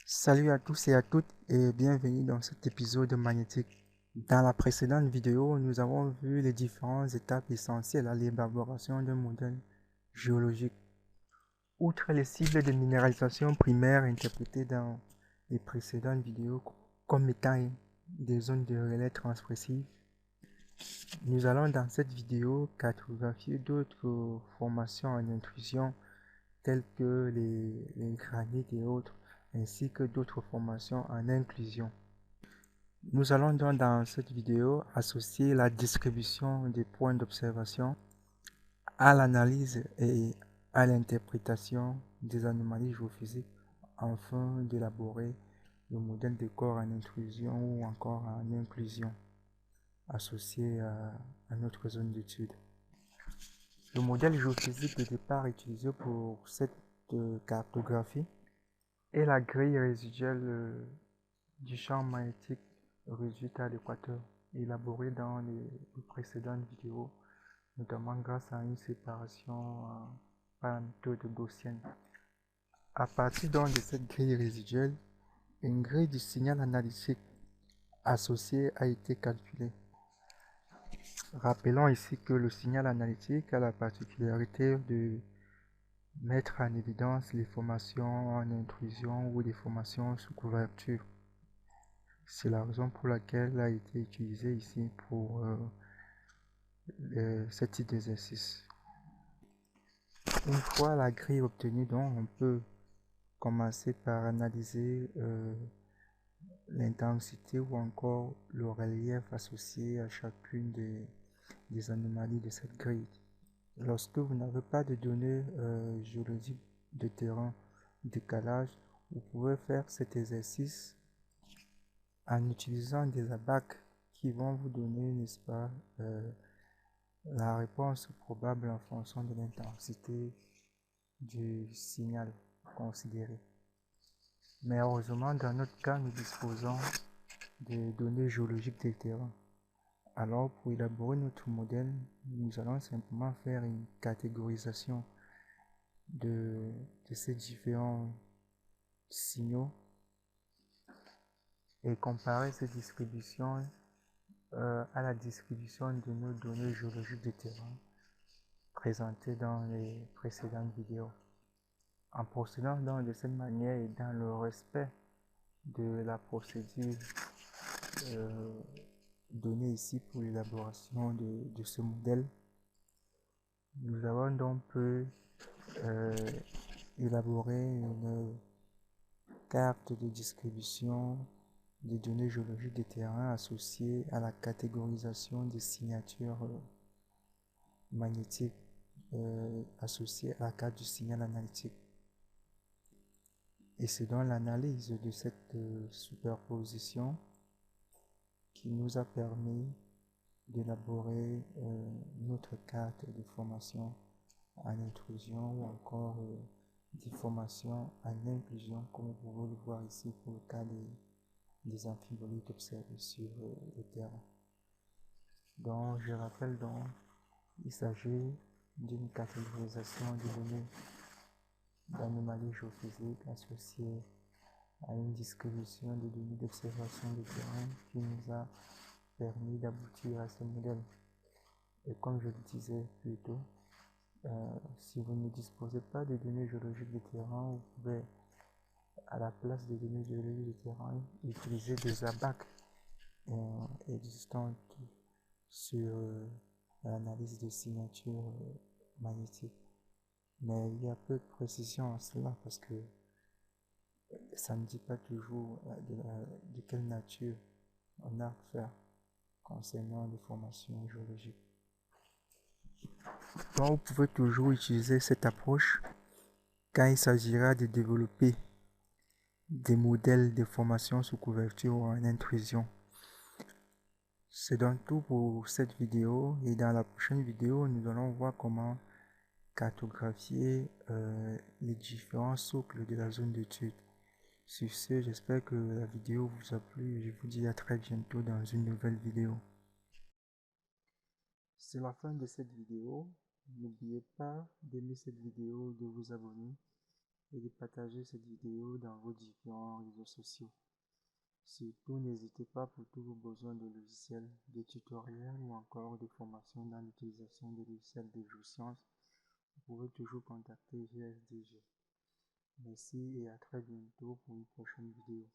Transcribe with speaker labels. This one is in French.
Speaker 1: Salut à tous et à toutes et bienvenue dans cet épisode magnétique. Dans la précédente vidéo, nous avons vu les différentes étapes essentielles à l'élaboration d'un modèle géologique. Outre les cibles de minéralisation primaire interprétées dans les précédentes vidéos comme étant des zones de relais transpressifs, nous allons dans cette vidéo cartographier d'autres formations en intrusion telles que les granites et autres, ainsi que d'autres formations en inclusion. Nous allons donc dans cette vidéo associer la distribution des points d'observation à l'analyse et à l'interprétation des anomalies géophysiques afin d'élaborer le modèle de corps en intrusion ou encore en inclusion associé à notre zone d'étude. Le modèle géophysique de départ utilisé pour cette cartographie est la grille résiduelle du champ magnétique réduite à l'équateur, élaborée dans les précédentes vidéos, notamment grâce à une séparation par la méthode gaussienne. À partir donc de cette grille résiduelle, une grille du signal analytique associée a été calculée. Rappelons ici que le signal analytique a la particularité de mettre en évidence les formations en intrusion ou les formations sous couverture. C'est la raison pour laquelle elle a été utilisée ici pour ce type d'exercice. Une fois la grille obtenue, donc, on peut commencer par analyser l'intensité ou encore le relief associé à chacune des anomalies de cette grille. Lorsque vous n'avez pas de données géologiques de terrain, décalage, vous pouvez faire cet exercice en utilisant des abacs qui vont vous donner, n'est-ce pas, la réponse probable en fonction de l'intensité du signal considéré. Mais heureusement, dans notre cas, nous disposons des données géologiques des terrains. Alors, pour élaborer notre modèle, nous allons simplement faire une catégorisation de ces différents signaux et comparer ces distributions à la distribution de nos données géologiques de terrain présentées dans les précédentes vidéos. En procédant donc de cette manière et dans le respect de la procédure donnée ici pour l'élaboration de ce modèle, nous avons donc pu élaborer une carte de distribution des données géologiques des terrains associées à la catégorisation des signatures magnétiques associées à la carte du signal analytique. Et c'est dans l'analyse de cette superposition qui nous a permis d'élaborer notre carte de formation en intrusion ou encore des formations en inclusion, comme vous pouvez le voir ici pour le cas des amphibolites observés sur le terrain. Donc, je rappelle donc, il s'agit d'une catégorisation des données d'anomalies géophysiques associées à une distribution de données d'observation de terrain qui nous a permis d'aboutir à ce modèle. Et comme je le disais plus tôt, si vous ne disposez pas de données géologiques de terrain, vous pouvez, à la place des données géologiques de terrain, utiliser des abacs existantes sur l'analyse des signatures magnétiques. Mais il y a peu de précision en cela parce que ça ne dit pas toujours de quelle nature on a affaire concernant les formations géologiques. Donc vous pouvez toujours utiliser cette approche quand il s'agira de développer des modèles de formation sous couverture ou en intrusion. C'est donc tout pour cette vidéo et dans la prochaine vidéo, nous allons voir comment cartographier les différents socles de la zone d'étude. Sur ce, j'espère que la vidéo vous a plu et je vous dis à très bientôt dans une nouvelle vidéo. C'est la fin de cette vidéo. N'oubliez pas d'aimer cette vidéo, de vous abonner et de partager cette vidéo dans vos différents réseaux sociaux. Surtout, n'hésitez pas pour tous vos besoins de logiciels, de tutoriels ou encore de formation dans l'utilisation des logiciels de géosciences. Vous pouvez toujours contacter GSDG. Merci et à très bientôt pour une prochaine vidéo.